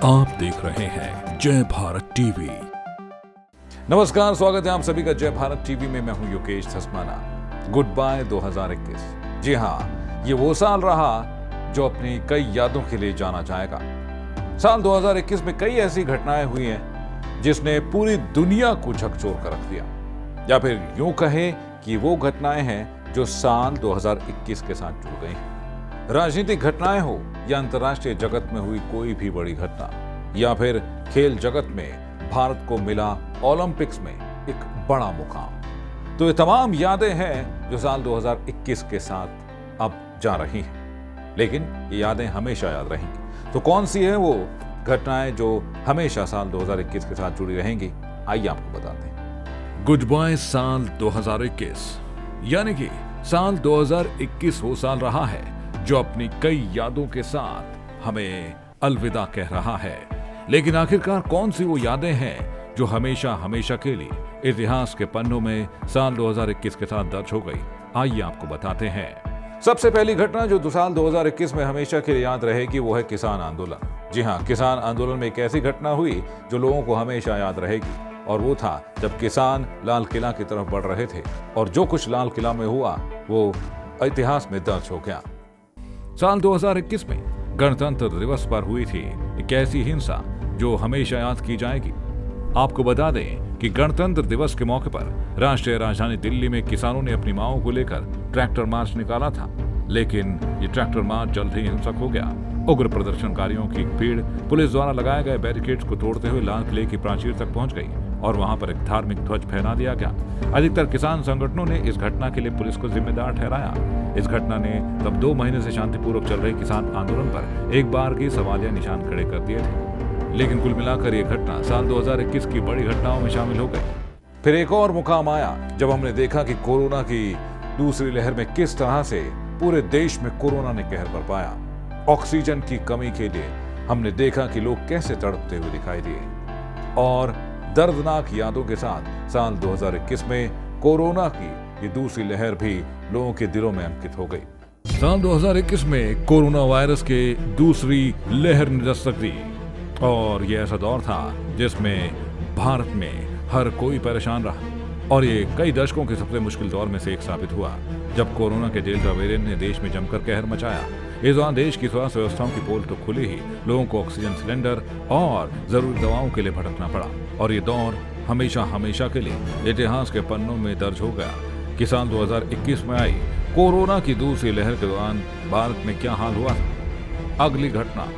आप देख रहे हैं जय भारत टीवी। नमस्कार, स्वागत है आप सभी का जय भारत टीवी में। मैं हूं योगेश धस्माना। Good bye 2021। जी हां, ये वो साल रहा जो अपनी कई यादों के लिए जाना जाएगा। साल 2021 में कई ऐसी घटनाएं हुई हैं जिसने पूरी दुनिया को झकझोर कर रख दिया, या फिर यूं कहें कि वो घटनाएं हैं जो साल 2021 के साथ जुड़ गई हैं। राजनीतिक घटनाएं हो या अंतर्राष्ट्रीय जगत में हुई कोई भी बड़ी घटना, या फिर खेल जगत में भारत को मिला ओलंपिक्स में एक बड़ा मुकाम, तो ये तमाम यादें हैं जो साल 2021 के साथ अब जा रही हैं। लेकिन ये यादें हमेशा याद रहेंगी। तो कौन सी है वो घटनाएं जो हमेशा साल 2021 के साथ जुड़ी रहेंगी, आइए आपको बताते हैं। गुड बाय साल 2021, यानी कि साल 2021 वो साल रहा है जो अपनी कई यादों के साथ हमें अलविदा कह रहा है। लेकिन आखिरकार कौन सी वो यादें हैं जो हमेशा हमेशा के लिए इतिहास के पन्नों में साल 2021 के साथ दर्ज हो गई, आइए आपको बताते हैं। सबसे पहली घटना जो साल 2021 में हमेशा के लिए याद रहेगी वो है किसान आंदोलन। जी हाँ, किसान आंदोलन में एक ऐसी घटना हुई जो लोगों को हमेशा याद रहेगी, और वो था जब किसान लाल किला की तरफ बढ़ रहे थे, और जो कुछ लाल किला में हुआ वो इतिहास में दर्ज हो गया। साल 2021 में गणतंत्र दिवस पर हुई थी एक ऐसी हिंसा जो हमेशा याद की जाएगी। आपको बता दें कि गणतंत्र दिवस के मौके पर राष्ट्रीय राजधानी दिल्ली में किसानों ने अपनी मांगों को लेकर ट्रैक्टर मार्च निकाला था, लेकिन ये ट्रैक्टर मार्च जल्द ही हिंसक हो गया। उग्र प्रदर्शनकारियों की भीड़ पुलिस द्वारा लगाए गए बैरिकेड्स को तोड़ते हुए लाल किले की प्राचीर तक पहुंच गई और वहां पर एक धार्मिक ध्वज फहरा दिया गया। अधिकतर किसान संगठनों ने इस घटना के लिए पुलिस को जिम्मेदार ठहराया। इस घटना ने तब 2 महीने से शांतिपूर्वक चल रहे किसान आंदोलन पर एक बार की सवालिया निशान खड़े कर दिए थे। लेकिन कुल मिलाकर ये घटना साल 2021 की बड़ी घटनाओं में शामिल हो गई। फिर एक और मुकाम आया जब हमने देखा कि कोरोना की दूसरी लहर में किस तरह से पूरे देश में कोरोना ने कहर बरपाया। ऑक्सीजन की कमी के लिए हमने देखा कि लोग कैसे तड़पते हुए दिखाई दिए, और दर्दनाक यादों के साथ साल 2021 में कोरोना की ये दूसरी लहर भी लोगों के दिलों में अंकित हो गई। साल 2021 में कोरोना वायरस के दूसरी लहर ने दस्तक दी, और ये ऐसा दौर था जिसमें भारत में हर कोई परेशान रहा, और ये कई दशकों के सबसे मुश्किल दौर में से एक साबित हुआ जब कोरोना के डेल्टा वेरिएंट ने देश में जमकर कहर मचाया। इस दौरान देश की स्वास्थ्य व्यवस्थाओं की पोल तो खुली ही लोगों को ऑक्सीजन सिलेंडर और जरूरी दवाओं के लिए भटकना पड़ा, और ये दौर हमेशा हमेशा के लिए इतिहास के पन्नों में दर्ज हो गया कि साल 2021 में आई कोरोना की दूसरी लहर के दौरान भारत में क्या हाल हुआ था। अगली घटना,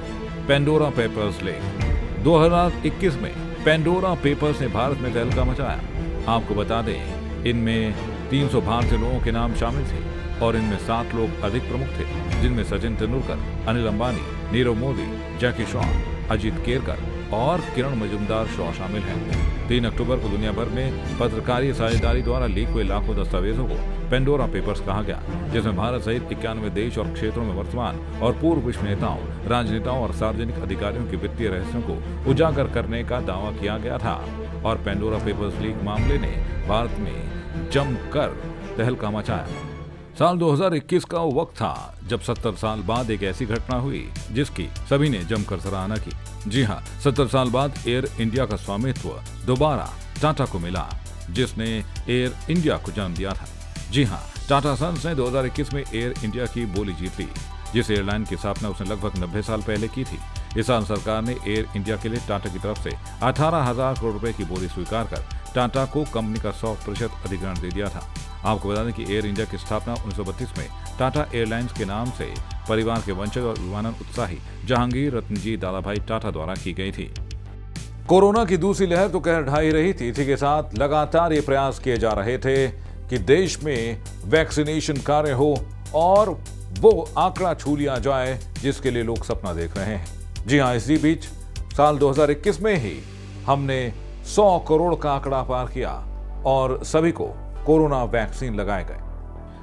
पेंडोरा पेपर्स लीक। 2021 में पेंडोरा पेपर्स ने भारत में तहलका मचाया। आपको बता दें, इनमें 300 भारतीय लोगों के नाम शामिल थे, और इनमें 7 लोग अधिक प्रमुख थे, जिनमें सचिन तेंदुलकर, अनिल अंबानी, नीरव मोदी, जैकी श्रॉफ, अजीत केरकर और किरण मजूमदार शॉ शामिल हैं। 3 अक्टूबर को दुनिया भर में पत्रकारीय साझेदारी द्वारा लीक हुए लाखों दस्तावेजों को पेंडोरा पेपर्स कहा गया, जिसमें भारत सहित 91 देश और क्षेत्रों में वर्तमान और पूर्व विश्व नेताओं, राजनेताओं और सार्वजनिक अधिकारियों के वित्तीय रहस्यों को उजागर करने का दावा किया गया था। और पेंडोरा पेपर्स लीक मामले ने भारत में जमकर तहलका मचाया। साल 2021 का वो वक्त था जब 70 साल बाद एक ऐसी घटना हुई जिसकी सभी ने जमकर सराहना की। जी हाँ, 70 साल बाद एयर इंडिया का स्वामित्व दोबारा टाटा को मिला, जिसने एयर इंडिया को जन्म दिया था। जी हाँ, टाटा सन्स ने 2021 में एयर इंडिया की बोली जीत ली, जिस एयरलाइन की स्थापना उसने लगभग 90 साल पहले की थी। इस साल सरकार ने एयर इंडिया के लिए टाटा की तरफ से 18,000 करोड़ रुपए की बोली स्वीकार कर टाटा को कंपनी का 100% अधिग्रहण दे दिया था। आपको बता दें कि एयर इंडिया की स्थापना 1932 में टाटा एयरलाइंस के नाम से परिवार के वंशज और विमानन उत्साही जहांगीर रत्नजी दादाभाई टाटा द्वारा की गई थी। कोरोना की दूसरी लहर तो कहर ढा ही रही थी। इसी के साथ लगातार ये प्रयास किए जा रहे थे कि देश में वैक्सीनेशन कार्य हो और वो आंकड़ा छू लिया जाए जिसके लिए लोग सपना देख रहे हैं। जी हाँ, इसी बीच साल 2021 में ही हमने 100 करोड़ का आंकड़ा पार किया और सभी को कोरोना वैक्सीन लगाए गए।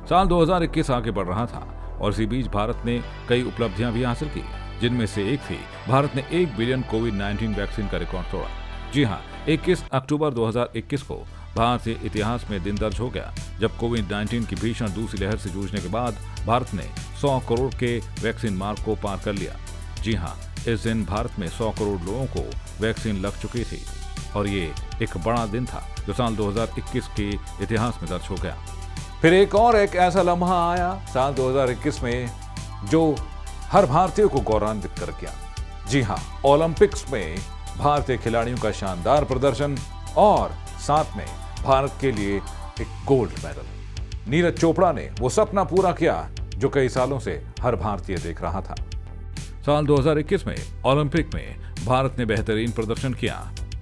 साल 2021 आगे बढ़ रहा था, और इसी बीच भारत ने कई उपलब्धियां भी हासिल की, जिनमें से एक थी भारत ने 1 बिलियन कोविड-19 वैक्सीन का रिकॉर्ड तोड़ा। जी हाँ, 21 अक्टूबर 2021 को भारतीय इतिहास में दिन दर्ज हो गया जब कोविड-19 की भीषण दूसरी लहर से जूझने के बाद भारत ने 100 करोड़ के वैक्सीन मार्क को पार कर लिया। जी हाँ, इस दिन भारत में 100 करोड़ लोगों को वैक्सीन लग चुकी थी और ये एक बड़ा दिन था जो साल 2021 के इतिहास में दर्ज हो गया। फिर एक ऐसा लम्हा आया साल 2021 में जो हर भारतीय को गौरवान्वित कर गया। जी हाँ, ओलंपिक्स में भारतीय खिलाड़ियों का शानदार प्रदर्शन और साथ में भारत के लिए एक गोल्ड मेडल। नीरज चोपड़ा ने वो सपना पूरा किया जो कई सालों से हर भारतीय देख रहा था। साल 2021 में ओलंपिक में भारत ने बेहतरीन प्रदर्शन किया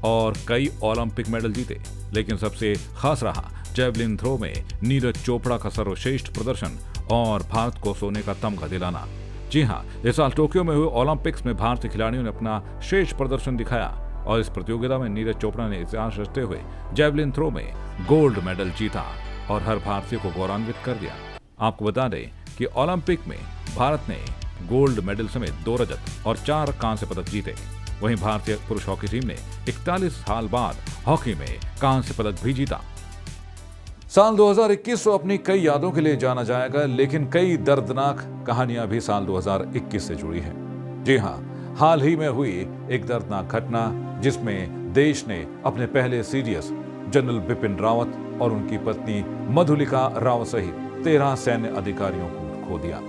और कई ओलंपिक मेडल जीते, लेकिन सबसे खास रहा जैवलिन थ्रो में नीरज चोपड़ा का सर्वश्रेष्ठ प्रदर्शन और भारत को सोने का तमगा दिलाना। जी हाँ, इस साल टोक्यो में हुए ओलंपिक्स में भारतीय खिलाड़ियों ने अपना श्रेष्ठ प्रदर्शन दिखाया और इस प्रतियोगिता में नीरज चोपड़ा ने इतिहास रचते हुए जैवलिन थ्रो में गोल्ड मेडल जीता और हर भारतीय को गौरवान्वित कर दिया। आपको बता दें कि ओलंपिक में भारत ने गोल्ड मेडल समेत 2 रजत और 4 कांस्य पदक जीते। वहीं भारतीय पुरुष हॉकी टीम ने 41 साल बाद हॉकी में कांस्य पदक भी जीता। साल 2021 तो अपनी कई यादों के लिए जाना जाएगा, लेकिन कई दर्दनाक कहानियां भी साल 2021 से जुड़ी हैं। जी हाँ, हाल ही में हुई एक दर्दनाक घटना जिसमें देश ने अपने पहले सीडीएस जनरल बिपिन रावत और उनकी पत्नी मधुलिका रावत सहित 13 सैन्य अधिकारियों को खो दिया।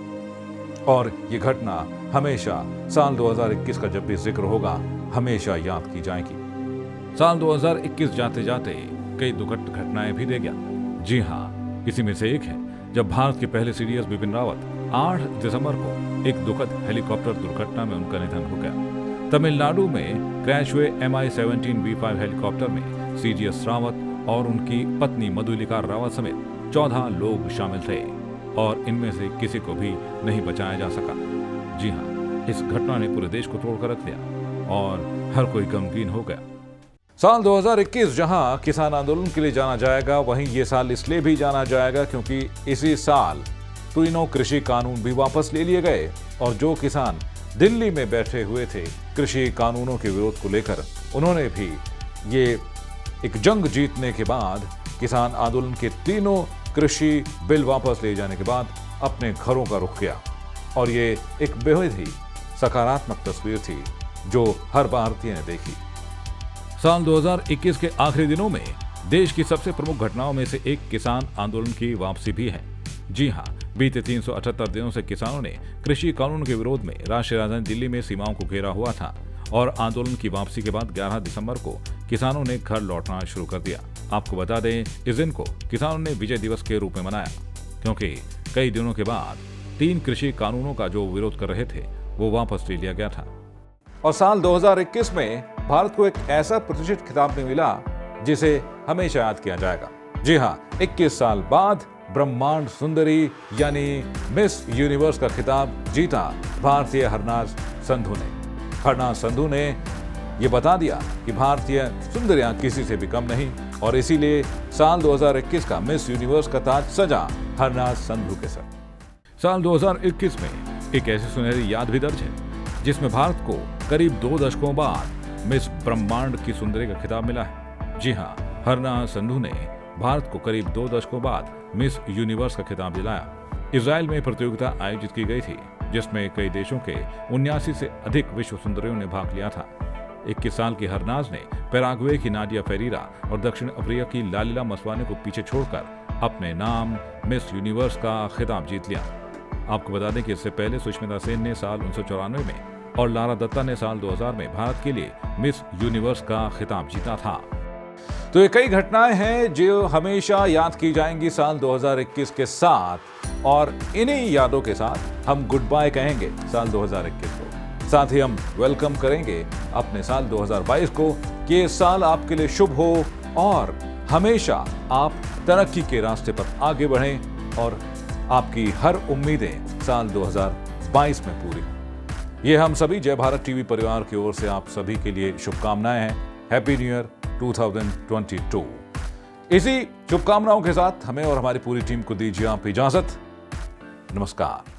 और ये घटना हमेशा साल 2021 का जब भी जिक्र होगा हमेशा याद की जाएगी। साल 2021 जाते जाते कई दुखद घटनाएं भी दे गया। जी हाँ, इसी में से एक है जब भारत के पहले सीडीएस बिपिन रावत 8 दिसंबर को एक दुखद हेलीकॉप्टर दुर्घटना में उनका निधन हो गया। तमिलनाडु में क्रैश हुए MI-17 V5 हेलीकॉप्टर में सीडीएस रावत और उनकी पत्नी मधुलिका रावत समेत 14 लोग शामिल थे और इनमें से किसी को भी नहीं बचाया जा सका। जी हाँ, इस घटना ने पूरे देश को तोड़कर रख दिया और हर कोई गमगीन हो गया। साल 2021 जहां किसान आंदोलन के लिए जाना जाएगा, वहीं ये साल इसलिए भी जाना जाएगा क्योंकि इसी साल तीनों कृषि कानून भी वापस ले लिए गए और जो किसान दिल्ली में बैठे हुए थे कृषि कानूनों के विरोध को लेकर, उन्होंने भी ये एक जंग जीतने के बाद किसान आंदोलन के तीनों कृषि बिल वापस ले जाने के बाद अपने घरों का रुख किया और ये एक बेहद ही सकारात्मक तस्वीर थी जो हर भारतीय ने देखी। साल 2021 के आखिरी दिनों में देश की सबसे प्रमुख घटनाओं में से एक किसान आंदोलन की वापसी भी है। जी हाँ, बीते 378 दिनों से किसानों ने कृषि कानून के विरोध में राष्ट्रीय राजधानी दिल्ली में सीमाओं को घेरा हुआ था और आंदोलन की वापसी के बाद 11 दिसंबर को किसानों ने घर लौटना शुरू कर दिया। आपको बता दें, इस दिन को किसानों ने विजय दिवस के रूप में मनाया क्योंकि कई दिनों के बाद 3 कृषि कानूनों का जो विरोध कर रहे थे वो वापस ले लिया गया था। और साल 2021 में भारत को एक ऐसा प्रतिष्ठित खिताब भी मिला जिसे हमेशा याद किया जाएगा। जी हाँ, 21 साल बाद ब्रह्मांड सुंदरी यानी मिस यूनिवर्स का खिताब जीता भारतीय हरनाज संधू ने। हरनाज संधू ने ये बता दिया कि भारतीय सुंदरियां किसी से भी कम नहीं और इसीलिए साल 2021 का मिस यूनिवर्स का ताज सजा हरनाज संधू के सर। साल 2021 में एक ऐसी सुनहरी याद भी दर्ज है जिसमें भारत को करीब 2 दशकों बाद मिस ब्रह्मांड की सुंदरी का खिताब मिला है। जी हाँ, हरनाज संधू ने भारत को करीब 2 दशकों बाद मिस यूनिवर्स का खिताब दिलाया। इजराइल में प्रतियोगिता आयोजित की गई थी जिसमें कई देशों के 79 से अधिक विश्व सुंदरियों ने भाग लिया था। 21 साल की हरनाज ने पैराग्वे की नाडिया फेरीरा और दक्षिण अफ्रीका की लालिला मसवाने को पीछे छोड़कर अपने नाम मिस यूनिवर्स का खिताब जीत लिया। आपको बता दें कि इससे पहले सुष्मिता सेन ने साल 1994 में और लारा दत्ता ने साल 2000 में भारत के लिए मिस यूनिवर्स का खिताब जीता था। तो ये कई घटनाएं हैं जो हमेशा याद की जाएंगी साल 2021 के साथ और इन्हीं यादों के साथ हम गुड बाय कहेंगे साल 2021 को। साथ ही हम वेलकम करेंगे अपने साल 2022 को कि ये साल आपके लिए शुभ हो और हमेशा आप तरक्की के रास्ते पर आगे बढ़ें और आपकी हर उम्मीदें साल 2022 में पूरी हों। ये हम सभी जय भारत टीवी परिवार की ओर से आप सभी के लिए शुभकामनाएं हैं। Happy new year 2022। इसी शुभकामनाओं के साथ हमें और हमारी पूरी टीम को दीजिए आप इजाजत। नमस्कार।